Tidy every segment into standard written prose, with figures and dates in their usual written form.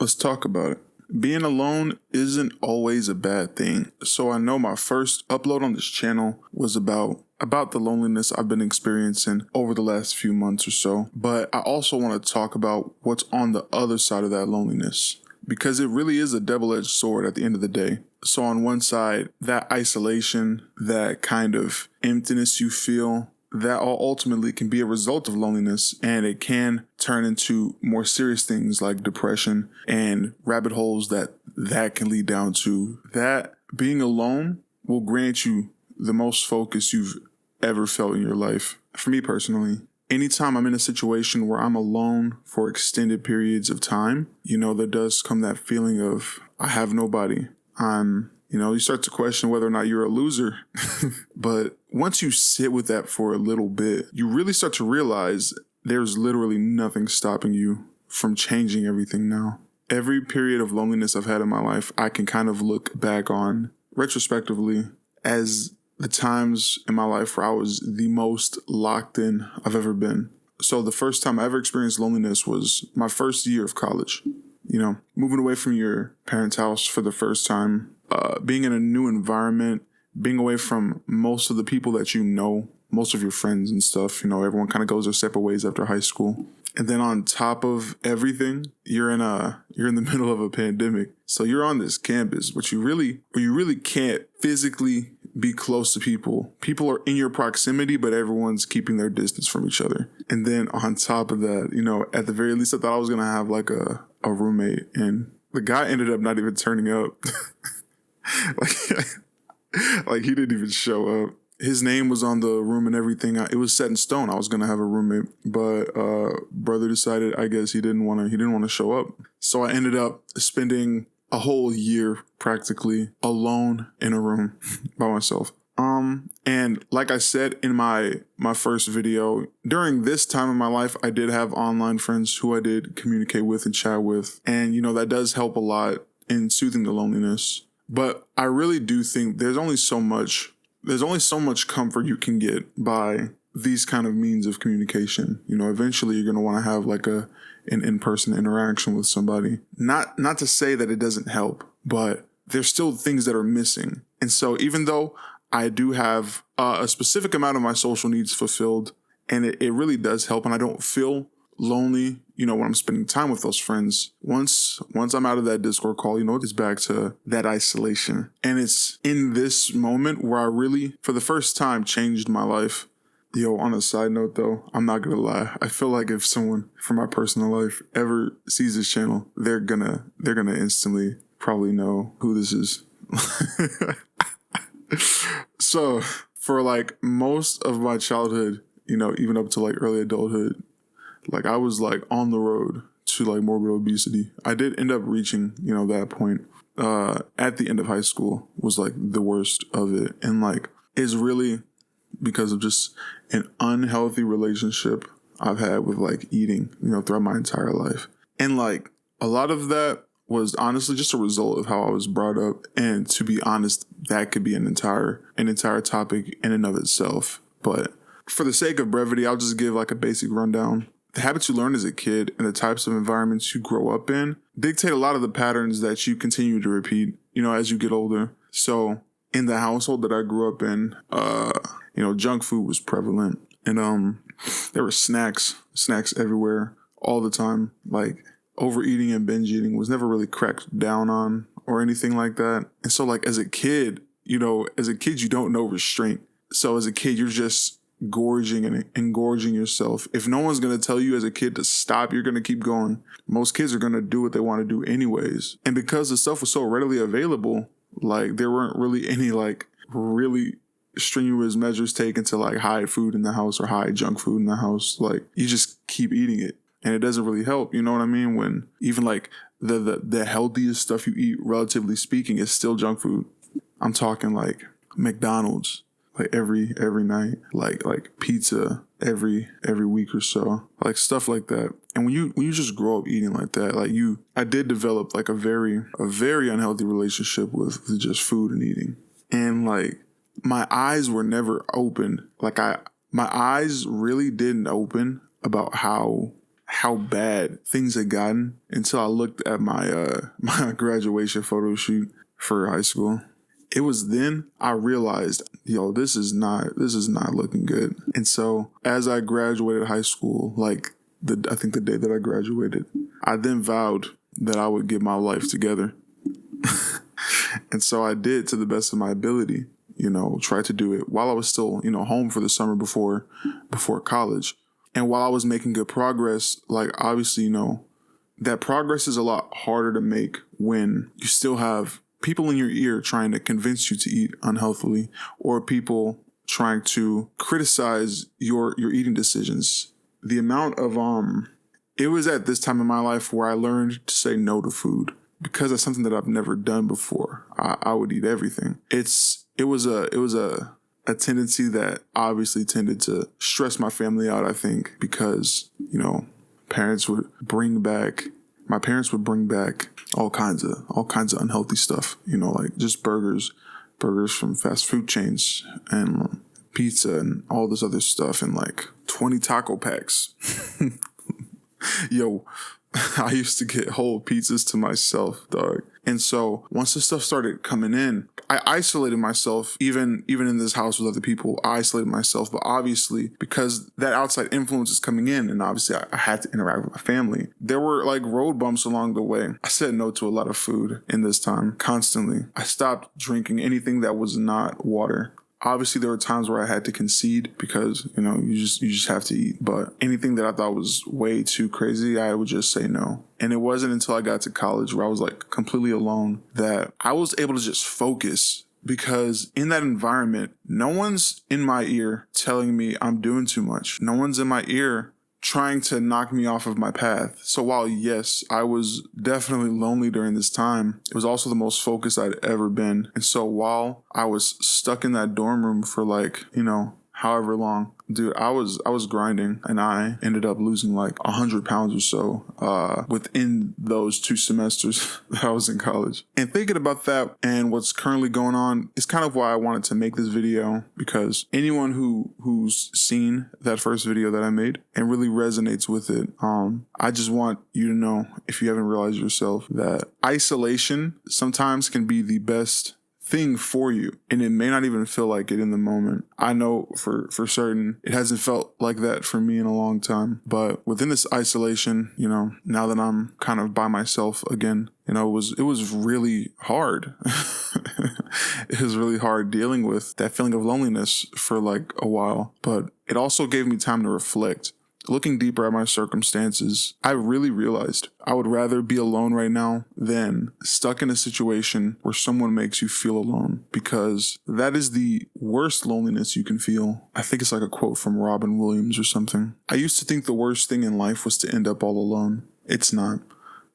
Let's talk about it. Being alone isn't always a bad thing. So I know my first upload on this channel was about the loneliness I've been experiencing over the last few months or so. But I also want to talk about what's on the other side of that loneliness, because it really is a double-edged sword at the end of the day. So on one side, that isolation, that kind of emptiness you feel, that all ultimately can be a result of loneliness, and it can turn into more serious things like depression and rabbit holes that can lead down to. That being alone will grant you the most focus you've ever felt in your life. For me personally, anytime I'm in a situation where I'm alone for extended periods of time, there does come that feeling of I have nobody. You start to question whether or not you're a loser. But once you sit with that for a little bit, you really start to realize there's literally nothing stopping you from changing everything now. Every period of loneliness I've had in my life, I can kind of look back on retrospectively as the times in my life where I was the most locked in I've ever been. So the first time I ever experienced loneliness was my first year of college. Moving away from your parents' house for the first time, being in a new environment, being away from most of the people that you know, most of your friends and stuff. Everyone kind of goes their separate ways after high school. And then on top of everything, you're in the middle of a pandemic. So you're on this campus, but you really can't physically be close to people. People are in your proximity, but everyone's keeping their distance from each other. And then on top of that, at the very least, I thought I was going to have like a roommate, and the guy ended up not even turning up. like he didn't even show up. His name was on the room and everything. It was set in stone. I was going to have a roommate, but brother decided, I guess he didn't want to show up. So I ended up spending a whole year practically alone in a room by myself. And like I said in my first video, during this time in my life, I did have online friends who I did communicate with and chat with. And, that does help a lot in soothing the loneliness. But I really do think there's only so much comfort you can get by these kind of means of communication. Eventually you're going to want to have like an in-person interaction with somebody. Not to say that it doesn't help, but there's still things that are missing. And so even though I do have a specific amount of my social needs fulfilled, and it really does help, and I don't feel lonely, when I'm spending time with those friends. Once I'm out of that Discord call, it's back to that isolation. And it's in this moment where I really, for the first time, changed my life. On a side note though, I'm not gonna lie. I feel like if someone from my personal life ever sees this channel, they're gonna instantly probably know who this is. So for like most of my childhood, even up to like early adulthood, like I was like on the road to like morbid obesity. I did end up reaching, that point at the end of high school was like the worst of it. And like it's really because of just an unhealthy relationship I've had with like eating, throughout my entire life. And like a lot of that was honestly just a result of how I was brought up. And to be honest, that could be an entire topic in and of itself. But for the sake of brevity, I'll just give like a basic rundown. The habits you learn as a kid and the types of environments you grow up in dictate a lot of the patterns that you continue to repeat, as you get older. So in the household that I grew up in, junk food was prevalent, and there were snacks everywhere all the time. Like overeating and binge eating was never really cracked down on or anything like that. And so like as a kid, you don't know restraint. So as a kid, you're just gorging and engorging yourself. If no one's going to tell you as a kid to stop, you're going to keep going. Most kids are going to do what they want to do anyways. And because the stuff was so readily available, like there weren't really any like really strenuous measures taken to like hide food in the house or hide junk food in the house. Like you just keep eating it, and it doesn't really help. You know what I mean? When even like the healthiest stuff you eat, relatively speaking, is still junk food. I'm talking like McDonald's, like every night, like pizza every week or so, like stuff like that. And when you just grow up eating like that, like I did develop like a very unhealthy relationship with just food and eating. And like my eyes were never open. Like my eyes really didn't open about how how bad things had gotten until I looked at my my graduation photo shoot for high school. It was then I realized, this is not looking good. And so as I graduated high school, like I think the day that I graduated, I then vowed that I would get my life together. And so I did, to the best of my ability, try to do it while I was still, home for the summer before college. And while I was making good progress, like obviously, that progress is a lot harder to make when you still have people in your ear trying to convince you to eat unhealthily, or people trying to criticize your eating decisions. The amount of it was at this time in my life where I learned to say no to food, because that's something that I've never done before. I would eat everything. It was a tendency that obviously tended to stress my family out, I think, because, my parents would bring back all kinds of unhealthy stuff, like just burgers from fast food chains and pizza and all this other stuff, and like 20 taco packs. Yo, I used to get whole pizzas to myself, dog. And so once this stuff started coming in, I isolated myself, even in this house with other people. I isolated myself, but obviously because that outside influence is coming in, and obviously I had to interact with my family, there were like road bumps along the way. I said no to a lot of food in this time, constantly. I stopped drinking anything that was not water. Obviously, there were times where I had to concede because, you just have to eat. But anything that I thought was way too crazy, I would just say no. And it wasn't until I got to college where I was like completely alone that I was able to just focus, because in that environment, no one's in my ear telling me I'm doing too much. No one's in my ear trying to knock me off of my path. So while, yes, I was definitely lonely during this time, it was also the most focused I'd ever been. And so while I was stuck in that dorm room for like, however long, dude, I was grinding, and I ended up losing like 100 pounds or so within those 2 semesters that I was in college. And thinking about that and what's currently going on is kind of why I wanted to make this video, because anyone who's seen that first video that I made and really resonates with it, I just want you to know, if you haven't realized yourself, that isolation sometimes can be the best thing for you, and it may not even feel like it in the moment. I know for certain it hasn't felt like that for me in a long time, but within this isolation, now that I'm kind of by myself again, it was really hard. It was really hard dealing with that feeling of loneliness for like a while, but it also gave me time to reflect. Looking deeper at my circumstances, I really realized I would rather be alone right now than stuck in a situation where someone makes you feel alone, because that is the worst loneliness you can feel. I think it's like a quote from Robin Williams or something. I used to think the worst thing in life was to end up all alone. It's not.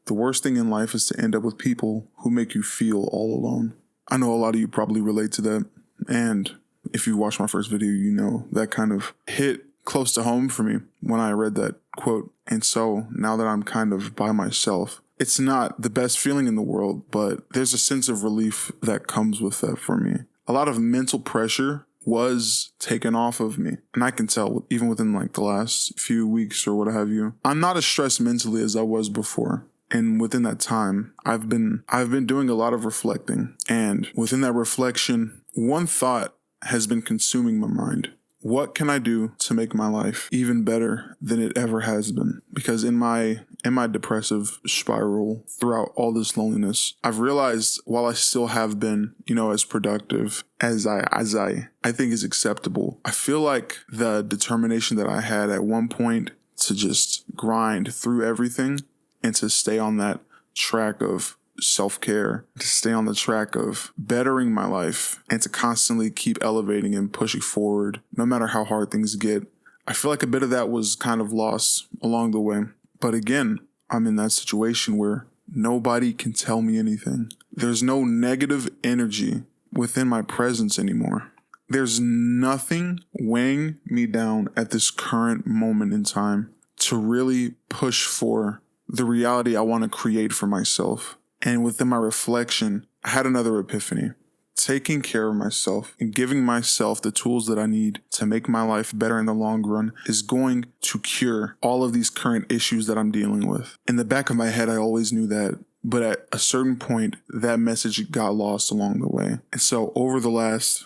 The worst thing in life is to end up with people who make you feel all alone. I know a lot of you probably relate to that, and if you watched my first video, that kind of hit close to home for me when I read that quote. And so now that I'm kind of by myself, it's not the best feeling in the world, but there's a sense of relief that comes with that for me. A lot of mental pressure was taken off of me, and I can tell even within like the last few weeks or what have you. I'm not as stressed mentally as I was before. And within that time, I've been doing a lot of reflecting, and within that reflection, one thought has been consuming my mind. What can I do to make my life even better than it ever has been? Because in my depressive spiral throughout all this loneliness, I've realized while I still have been, as productive as I think is acceptable, I feel like the determination that I had at one point to just grind through everything and to stay on that track of self-care, to stay on the track of bettering my life, and to constantly keep elevating and pushing forward no matter how hard things get. I feel like a bit of that was kind of lost along the way. But again, I'm in that situation where nobody can tell me anything. There's no negative energy within my presence anymore. There's nothing weighing me down at this current moment in time to really push for the reality I want to create for myself. And within my reflection, I had another epiphany. taking care of myself and giving myself the tools that I need to make my life better in the long run is going to cure all of these current issues that I'm dealing with. In the back of my head, I always knew that. But at a certain point, that message got lost along the way. And so over the last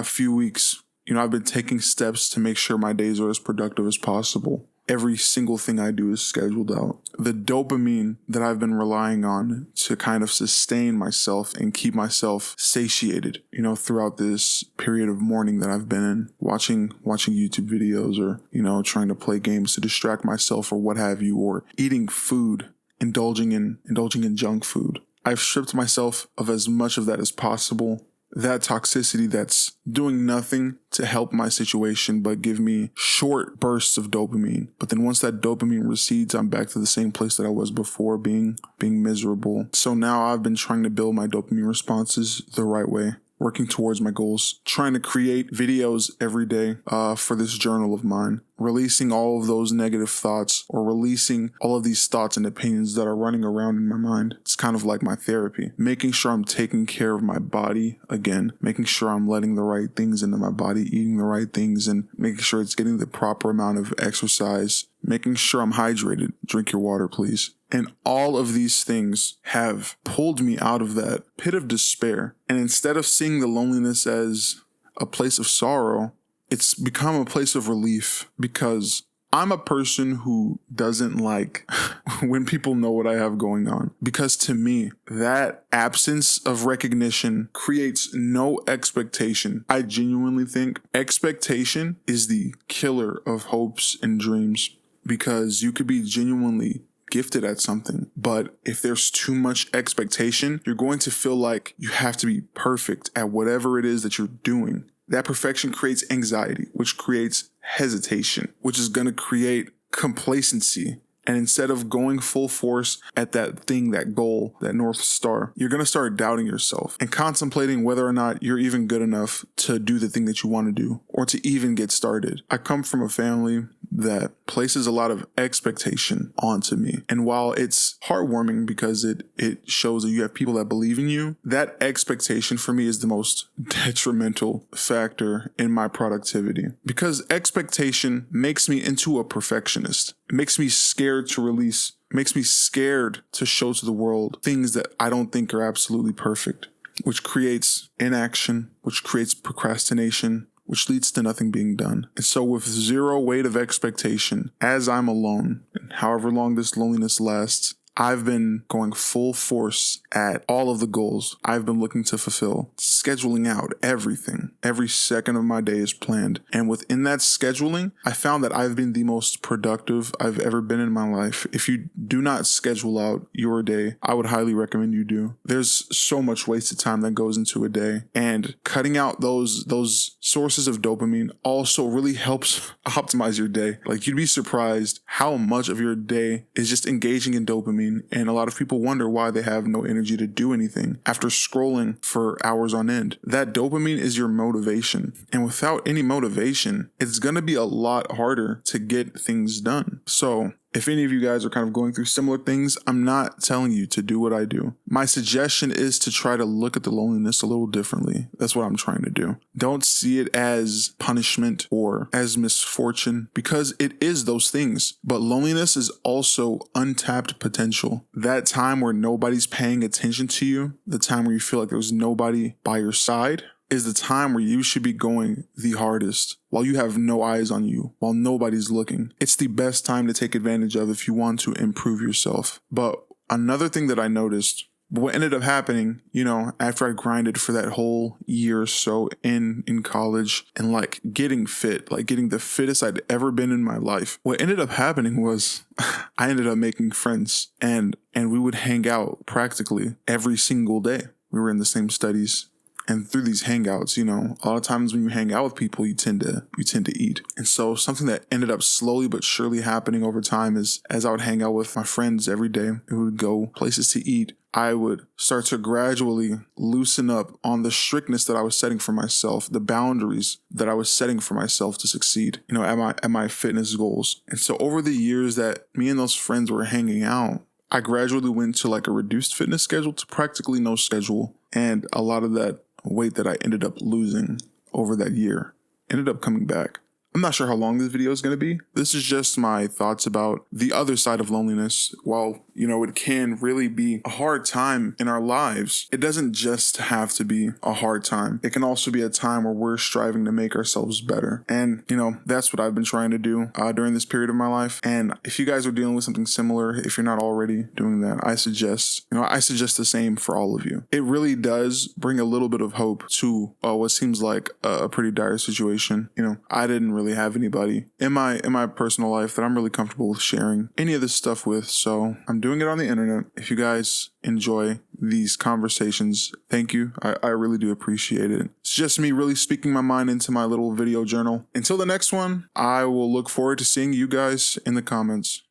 few weeks, I've been taking steps to make sure my days are as productive as possible. Every single thing I do is scheduled out. The dopamine that I've been relying on to kind of sustain myself and keep myself satiated, throughout this period of mourning that I've been in, watching YouTube videos or, trying to play games to distract myself or what have you, or eating food, indulging in junk food. I've stripped myself of as much of that as possible. That toxicity that's doing nothing to help my situation but give me short bursts of dopamine. But then once that dopamine recedes, I'm back to the same place that I was before, being miserable. So now I've been trying to build my dopamine responses the right way, working towards my goals, trying to create videos every day for this journal of mine, releasing all of those negative thoughts or releasing all of these thoughts and opinions that are running around in my mind. It's kind of like my therapy, making sure I'm taking care of my body again, making sure I'm letting the right things into my body, eating the right things, and making sure it's getting the proper amount of exercise, making sure I'm hydrated. Drink your water, please. And all of these things have pulled me out of that pit of despair. And instead of seeing the loneliness as a place of sorrow, it's become a place of relief, because I'm a person who doesn't like when people know what I have going on, because to me, that absence of recognition creates no expectation. I genuinely think expectation is the killer of hopes and dreams, because you could be genuinely gifted at something, but if there's too much expectation, you're going to feel like you have to be perfect at whatever it is that you're doing. That perfection creates anxiety, which creates hesitation, which is going to create complacency. And instead of going full force at that thing, that goal, that North Star, you're going to start doubting yourself and contemplating whether or not you're even good enough to do the thing that you want to do or to even get started. I come from a family that places a lot of expectation onto me. And while it's heartwarming because it shows that you have people that believe in you, that expectation for me is the most detrimental factor in my productivity, because expectation makes me into a perfectionist. It makes me scared to release, makes me scared to show to the world things that I don't think are absolutely perfect, which creates inaction, which creates procrastination, which leads to nothing being done. And so with zero weight of expectation, as I'm alone, and however long this loneliness lasts, I've been going full force at all of the goals I've been looking to fulfill, scheduling out everything. Every second of my day is planned. And within that scheduling, I found that I've been the most productive I've ever been in my life. If you do not schedule out your day, I would highly recommend you do. There's so much wasted time that goes into a day, and cutting out those sources of dopamine also really helps optimize your day. Like, you'd be surprised how much of your day is just engaging in dopamine. And a lot of people wonder why they have no energy to do anything after scrolling for hours on end. That dopamine is your motivation. And without any motivation, it's going to be a lot harder to get things done. So if any of you guys are kind of going through similar things, I'm not telling you to do what I do. My suggestion is to try to look at the loneliness a little differently. That's what I'm trying to do. Don't see it as punishment or as misfortune, because it is those things. But loneliness is also untapped potential. That time where nobody's paying attention to you, the time where you feel like there's nobody by your side, is the time where you should be going the hardest, while you have no eyes on you, while nobody's looking. It's the best time to take advantage of if you want to improve yourself. But another thing that I noticed, what ended up happening, after I grinded for that whole year or so in college and getting fit, getting the fittest I'd ever been in my life, what ended up happening was I ended up making friends, and we would hang out practically every single day. We were in the same studies. And through these hangouts, a lot of times when you hang out with people, you tend to eat. And so something that ended up slowly but surely happening over time is, as I would hang out with my friends every day, we would go places to eat, I would start to gradually loosen up on the strictness that I was setting for myself, the boundaries that I was setting for myself to succeed, at my fitness goals. And so over the years that me and those friends were hanging out, I gradually went to a reduced fitness schedule to practically no schedule. And a lot of that weight that I ended up losing over that year ended up coming back. I'm not sure how long this video is going to be. This is just my thoughts about the other side of loneliness. While, it can really be a hard time in our lives, it doesn't just have to be a hard time. It can also be a time where we're striving to make ourselves better. And, that's what I've been trying to do during this period of my life. And if you guys are dealing with something similar, if you're not already doing that, I suggest the same for all of you. It really does bring a little bit of hope to what seems like a pretty dire situation. I didn't really have anybody in my personal life that I'm really comfortable with sharing any of this stuff with, so I'm doing it on the internet. If you guys enjoy these conversations, thank you. I really do appreciate it. It's just me really speaking my mind into my little video journal. Until the next one, I will look forward to seeing you guys in the comments.